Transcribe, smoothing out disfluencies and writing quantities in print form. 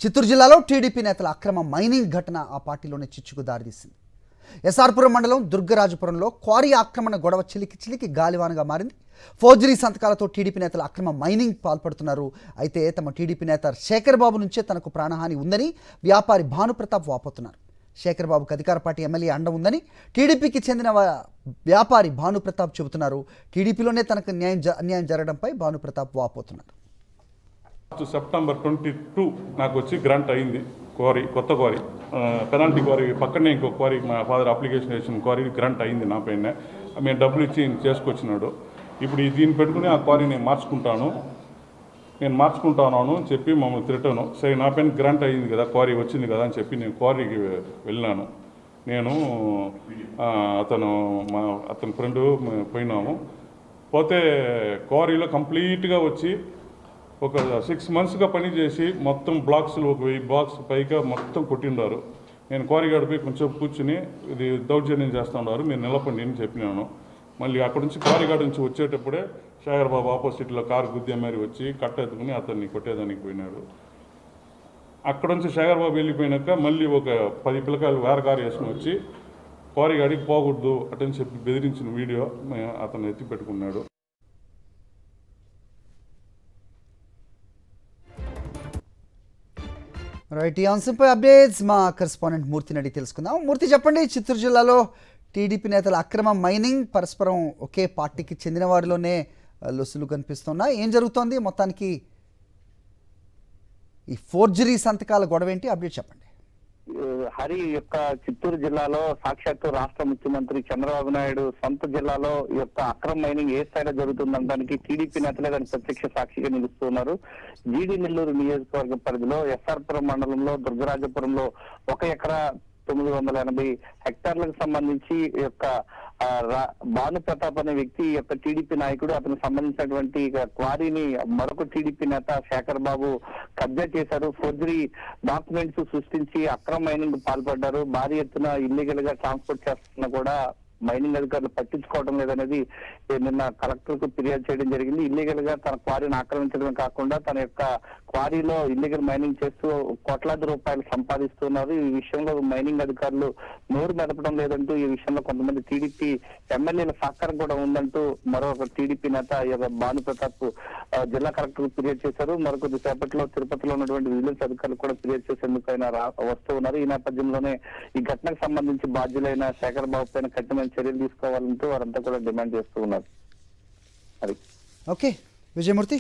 చిత్తూరు జిల్లాలో టీడీపీ నేతల అక్రమ మైనింగ్ ఘటన ఆ పార్టీలోనే చిచ్చుకు దారితీసింది. ఎస్ఆర్పురం మండలం దుర్గరాజపురంలో క్వారీ ఆక్రమణ గొడవ చిలికి గాలివానగా మారింది. ఫోర్జరీ సంతకాలతో టీడీపీ నేతలు అక్రమ మైనింగ్ పాల్పడుతున్నారు. అయితే తమ టీడీపీ నేత శేఖర్ బాబు నుంచే తనకు ప్రాణహాని ఉందని వ్యాపారి భానుప్రతాప్ వాపోతున్నారు. శేఖర్ బాబుకు అధికార పార్టీ ఎమ్మెల్యే అండ ఉందని టీడీపీకి చెందిన వ్యాపారి భానుప్రతాప్ చెబుతున్నారు. టీడీపీలోనే తనకు అన్యాయం జరగడంపై భానుప్రతాప్ వాపోతున్నారు. సెప్టెంబర్ 22 నాకు వచ్చి గ్రాంట్ అయింది క్వారీ, కొత్త క్వారీ, పెనాల్టీ క్వారీ పక్కనే ఇంకో క్వారీ మా ఫాదర్ అప్లికేషన్ వేసిన క్వారీ గ్రాంట్ అయింది నా పైన. మేము డబ్బులు ఇచ్చి చేసుకొచ్చినాడు. ఇప్పుడు దీన్ని పెట్టుకుని ఆ క్వారీ నేను మార్చుకుంటాను అని చెప్పి మమ్మల్ని తిట్టను. సరే నా పైన గ్రాంట్ అయ్యింది కదా, క్వారీ వచ్చింది కదా అని చెప్పి నేను క్వారీకి వెళ్ళినాను. నేను అతని ఫ్రెండ్ పోయినాము. పోతే క్వారీలో కంప్లీట్గా వచ్చి ఒక 6 monthsగా పనిచేసి మొత్తం బ్లాక్స్లు ఒక 1000 blocks పైగా మొత్తం కొట్టిండారు. నేను క్వారీ గడిపి కొంచెం కూర్చుని ఇది దౌర్జన్యం చేస్తూ ఉన్నారు, మీరు నిలపండి అని చెప్పినాను. మళ్ళీ అక్కడి నుంచి క్వారీ గార్డ్ నుంచి వచ్చేటప్పుడే శేఖర్ బాబు ఆపోజిట్లో కారు గుద్దే మరి వచ్చి కట్ట ఎత్తుకుని అతన్ని కొట్టేదానికి పోయినాడు. అక్కడ నుంచి శేఖర్ బాబు వెళ్ళిపోయినాక మళ్ళీ ఒక 10 పిల్లకాయలు వేరే కారు వేసుకుని వచ్చి క్వారీ గాడికి పోకూడదు అటని చెప్పి బెదిరించిన వీడియో అతను ఎత్తి పెట్టుకున్నాడు. రైట్, ఈ అంశంపై అప్డేట్స్ మా కరెస్పాండెంట్ మూర్తిని అడిగి తెలుసుకుందాం. మూర్తి, చెప్పండి, చిత్తూరు జిల్లాలో టీడీపీ నేతల అక్రమ మైనింగ్, పరస్పరం ఒకే పార్టీకి చెందిన వారిలోనే లొసులు కనిపిస్తున్నాయి. ఏం జరుగుతోంది? మొత్తానికి ఈ ఫోర్జరీ సంతకాల గొడవ ఏంటి? అప్డేట్ చెప్పండి. హరి యొక్క చిత్తూరు జిల్లాలో సాక్షాత్తు రాష్ట్ర ముఖ్యమంత్రి చంద్రబాబు నాయుడు సొంత జిల్లాలో ఈ యొక్క అక్రమ మైనింగ్ ఏ స్థాయిలో జరుగుతుందనడానికి టీడీపీ నేతలే దానికి ప్రత్యక్ష సాక్షిగా నిలుస్తున్నారు. జీడి నెల్లూరు నియోజకవర్గ పరిధిలో ఎస్ఆర్పురం మండలంలో దుర్గరాజపురంలో 1 ఎకరా 980 హెక్టార్లకు సంబంధించి ఈ యొక్క భానుప్రతాప్ అనే వ్యక్తి యొక్క టీడీపీ నాయకుడు, అతనికి సంబంధించినటువంటి క్వారీని మరొక టీడీపీ నేత శేఖర్ బాబు కబ్జా చేశారు. ఫోర్జరీ డాక్యుమెంట్స్ సృష్టించి అక్రమ మైనింగ్ పాల్పడ్డారు. భారీ ఎత్తున ఇల్లీగల్ గా ట్రాన్స్పోర్ట్ చేస్తున్నా కూడా మైనింగ్ అధికారులు పట్టించుకోవడం లేదనేది నిన్న కలెక్టర్ కు ఫిర్యాదు చేయడం జరిగింది. ఇల్లీగల్ గా తన క్వారీని ఆక్రమించడమే కాకుండా తన యొక్క క్వారీలో ఇల్లీగల్ మైనింగ్ చేస్తూ కోట్లాది రూపాయలు సంపాదిస్తున్నారు. ఈ విషయంలో మైనింగ్ అధికారులు నోరు మెదపడం లేదంటూ ఈ విషయంలో కొంతమంది టీడీపీ ఎమ్మెల్యేల సహకారం కూడా ఉందంటూ మరొక టీడీపీ నేత భానుప్రతాప్ జిల్లా కలెక్టర్ కు ఫిర్యాదు చేశారు. మరొక సేపట్లో తిరుపతిలో ఉన్నటువంటి విజిలెన్స్ అధికారులు కూడా ఫిర్యాదు చేసేందుకు ఆయన వస్తూ ఉన్నారు. ఈ నేపథ్యంలోనే ఈ ఘటనకు సంబంధించి బాధ్యులైన శేఖర్ బాబు పైన కఠినమైన చర్యలు తీసుకోవాలంటూ వారంతా కూడా డిమాండ్ చేస్తూ ఉన్నారు. ఓకే, విజయమూర్తి.